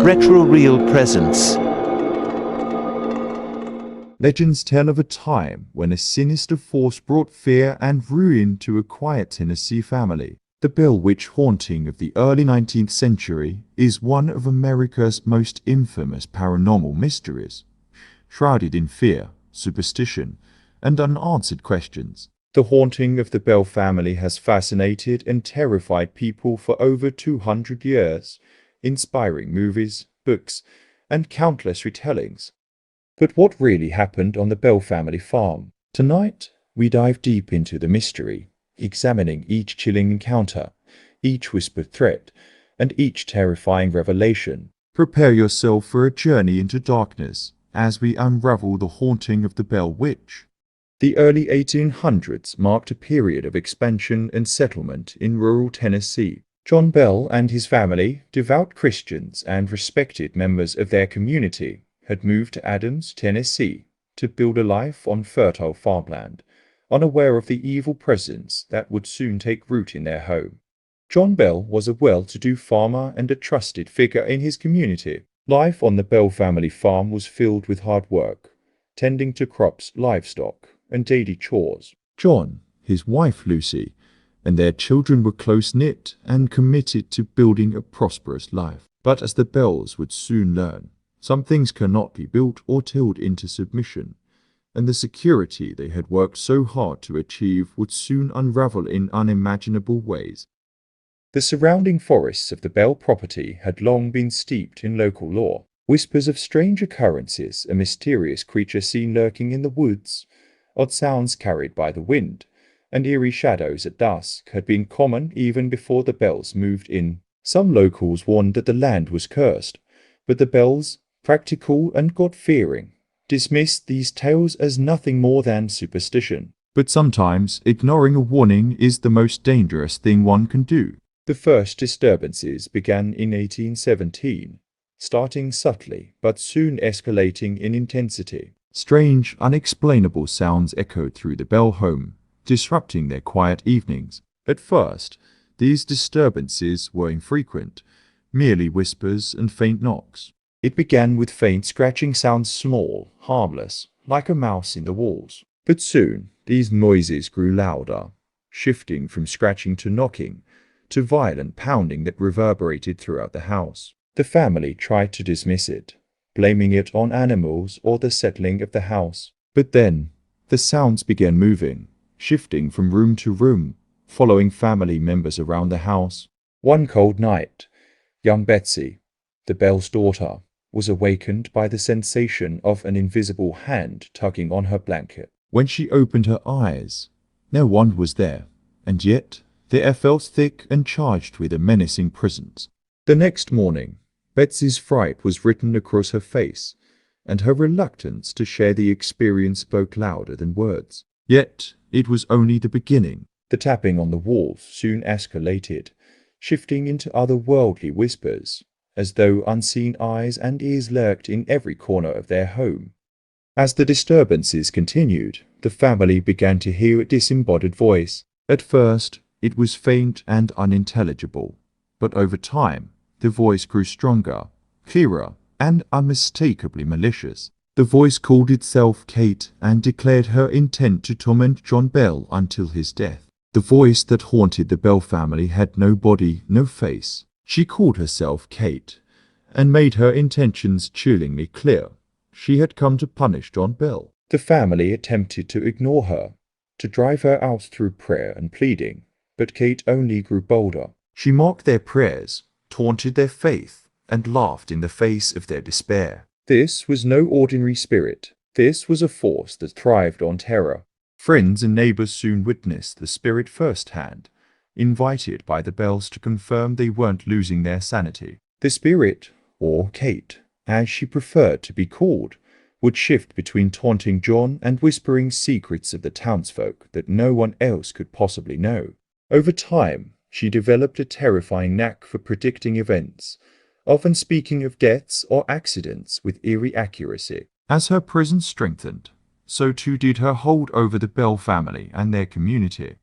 retro-real presence. Legends tell of a time when a sinister force brought fear and ruin to a quiet Tennessee family. The Bell Witch haunting of the early 19th century is one of America's most infamous paranormal mysteries, shrouded in fear, superstition, and unanswered questions. The haunting of the Bell family has fascinated and terrified people for over 200 years, inspiring movies, books, and countless retellings. But what really happened on the Bell family farm? Tonight, we dive deep into the mystery, examining each chilling encounter, each whispered threat, and each terrifying revelation. Prepare yourself for a journey into darkness as we unravel the haunting of the Bell Witch. The early 1800s marked a period of expansion and settlement in rural Tennessee. John Bell and his family, devout Christians and respected members of their community, had moved to Adams, Tennessee, to build a life on fertile farmland, unaware of the evil presence that would soon take root in their home. John Bell was a well-to-do farmer and a trusted figure in his community. Life on the Bell family farm was filled with hard work, tending to crops, livestock, and daily chores. John, his wife Lucy, and their children were close-knit and committed to building a prosperous life. But as the Bells would soon learn, some things cannot be built or tilled into submission, and the security they had worked so hard to achieve would soon unravel in unimaginable ways. The surrounding forests of the Bell property had long been steeped in local lore. Whispers of strange occurrences, a mysterious creature seen lurking in the woods, odd sounds carried by the wind, and eerie shadows at dusk had been common even before the Bells moved in. Some locals warned that the land was cursed, but the Bells, practical and God-fearing, dismissed these tales as nothing more than superstition. But sometimes ignoring a warning is the most dangerous thing one can do. The first disturbances began in 1817, starting subtly but soon escalating in intensity. Strange, unexplainable sounds echoed through the Bell home, disrupting their quiet evenings. At first, these disturbances were infrequent, merely whispers and faint knocks. It began with faint scratching sounds, small, harmless, like a mouse in the walls. But soon, these noises grew louder, shifting from scratching to knocking, to violent pounding that reverberated throughout the house. The family tried to dismiss it, blaming it on animals or the settling of the house. But then, the sounds began moving, shifting from room to room, following family members around the house. One cold night, young Betsy, the Bell's daughter, was awakened by the sensation of an invisible hand tugging on her blanket. When she opened her eyes, no one was there, and yet the air felt thick and charged with a menacing presence. The next morning, Betsy's fright was written across her face, and her reluctance to share the experience spoke louder than words. Yet, it was only the beginning. The tapping on the walls soon escalated, shifting into otherworldly whispers, as though unseen eyes and ears lurked in every corner of their home. As the disturbances continued, the family began to hear a disembodied voice. At first, it was faint and unintelligible, but over time, the voice grew stronger, clearer, and unmistakably malicious. The voice called itself Kate and declared her intent to torment John Bell until his death. The voice that haunted the Bell family had no body, no face. She called herself Kate, and made her intentions chillingly clear. She had come to punish John Bell. The family attempted to ignore her, to drive her out through prayer and pleading, but Kate only grew bolder. She mocked their prayers, taunted their faith, and laughed in the face of their despair. This was no ordinary spirit. This was a force that thrived on terror. Friends and neighbors soon witnessed the spirit firsthand, invited by the Bells to confirm they weren't losing their sanity. The spirit, or Kate, as she preferred to be called, would shift between taunting John and whispering secrets of the townsfolk that no one else could possibly know. Over time, she developed a terrifying knack for predicting events, often speaking of deaths or accidents with eerie accuracy. As her presence strengthened, so too did her hold over the Bell family and their community.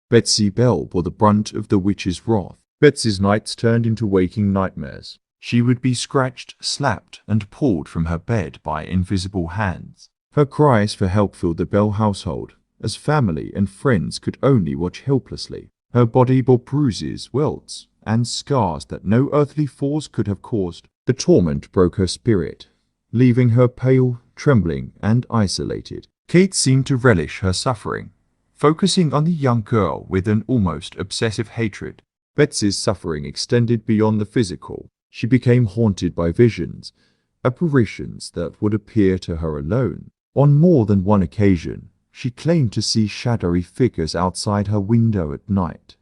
Betsy Bell bore the brunt of the witch's wrath. Betsy's nights turned into waking nightmares. She would be scratched, slapped, and pulled from her bed by invisible hands. Her cries for help filled the Bell household, as family and friends could only watch helplessly. Her body bore bruises, welts, and scars that no earthly force could have caused. The torment broke her spirit, leaving her pale, trembling, and isolated. Kate seemed to relish her suffering, focusing on the young girl with an almost obsessive hatred. Betsy's suffering extended beyond the physical. She became haunted by visions, apparitions that would appear to her alone. On more than one occasion, she claimed to see shadowy figures outside her window at night,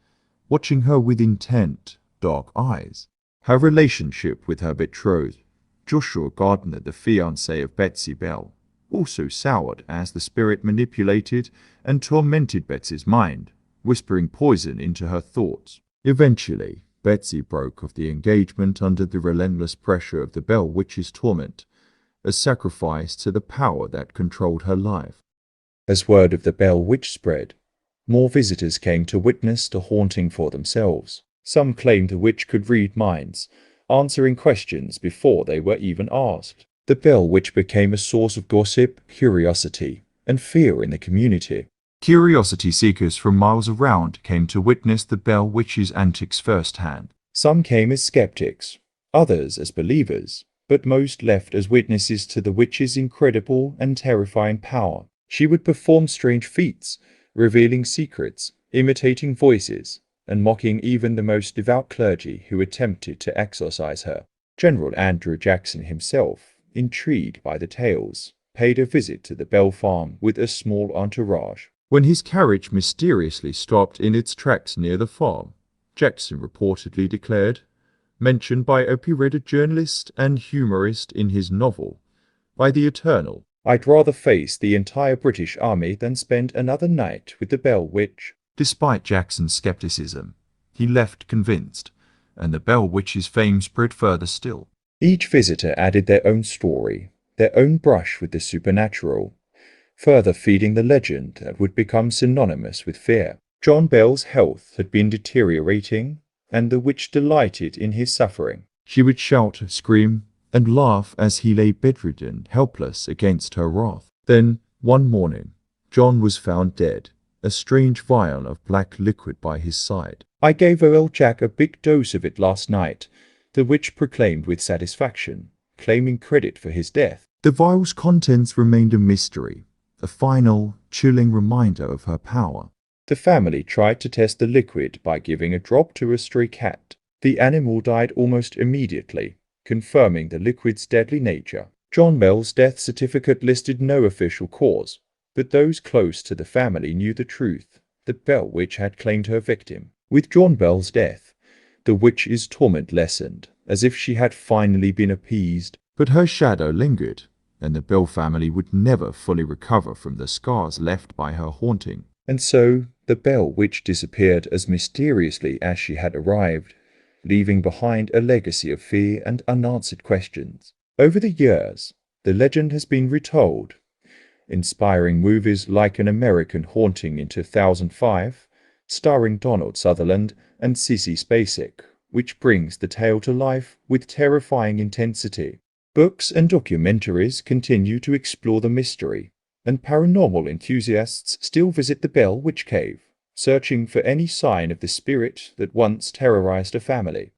watching her with intent, dark eyes. Her relationship with her betrothed, Joshua Gardner, the fiancé of Betsy Bell, also soured as the spirit manipulated and tormented Betsy's mind, whispering poison into her thoughts. Eventually, Betsy broke off the engagement under the relentless pressure of the Bell Witch's torment, a sacrifice to the power that controlled her life. As word of the Bell Witch spread, more visitors came to witness the haunting for themselves. Some claimed the witch could read minds, answering questions before they were even asked. The Bell Witch became a source of gossip, curiosity, and fear in the community. Curiosity seekers from miles around came to witness the Bell Witch's antics firsthand. Some came as skeptics, others as believers, but most left as witnesses to the witch's incredible and terrifying power. She would perform strange feats, revealing secrets, imitating voices, and mocking even the most devout clergy who attempted to exorcise her. General Andrew Jackson himself, intrigued by the tales, paid a visit to the Bell farm with a small entourage. When his carriage mysteriously stopped in its tracks near the farm, Jackson reportedly declared, mentioned by a period journalist and humorist in his novel, "By the Eternal, I'd rather face the entire British army than spend another night with the Bell Witch." Despite Jackson's skepticism, he left convinced, and the Bell Witch's fame spread further still. Each visitor added their own story, their own brush with the supernatural, further feeding the legend that would become synonymous with fear. John Bell's health had been deteriorating, and the witch delighted in his suffering. She would shout, scream, and laugh as he lay bedridden, helpless against her wrath. Then, one morning, John was found dead, a strange vial of black liquid by his side. "I gave old Jack a big dose of it last night," the witch proclaimed with satisfaction, claiming credit for his death. The vial's contents remained a mystery, a final, chilling reminder of her power. The family tried to test the liquid by giving a drop to a stray cat. The animal died almost immediately, confirming the liquid's deadly nature. John Bell's death certificate listed no official cause, but those close to the family knew the truth. The Bell Witch had claimed her victim. With John Bell's death, the witch's torment lessened, as if she had finally been appeased. But her shadow lingered, and the Bell family would never fully recover from the scars left by her haunting. And so, the Bell Witch disappeared as mysteriously as she had arrived, leaving behind a legacy of fear and unanswered questions. Over the years, the legend has been retold, inspiring movies like An American Haunting in 2005, starring Donald Sutherland and Sissy Spacek, which brings the tale to life with terrifying intensity. Books and documentaries continue to explore the mystery, and paranormal enthusiasts still visit the Bell Witch Cave, searching for any sign of the spirit that once terrorized a family.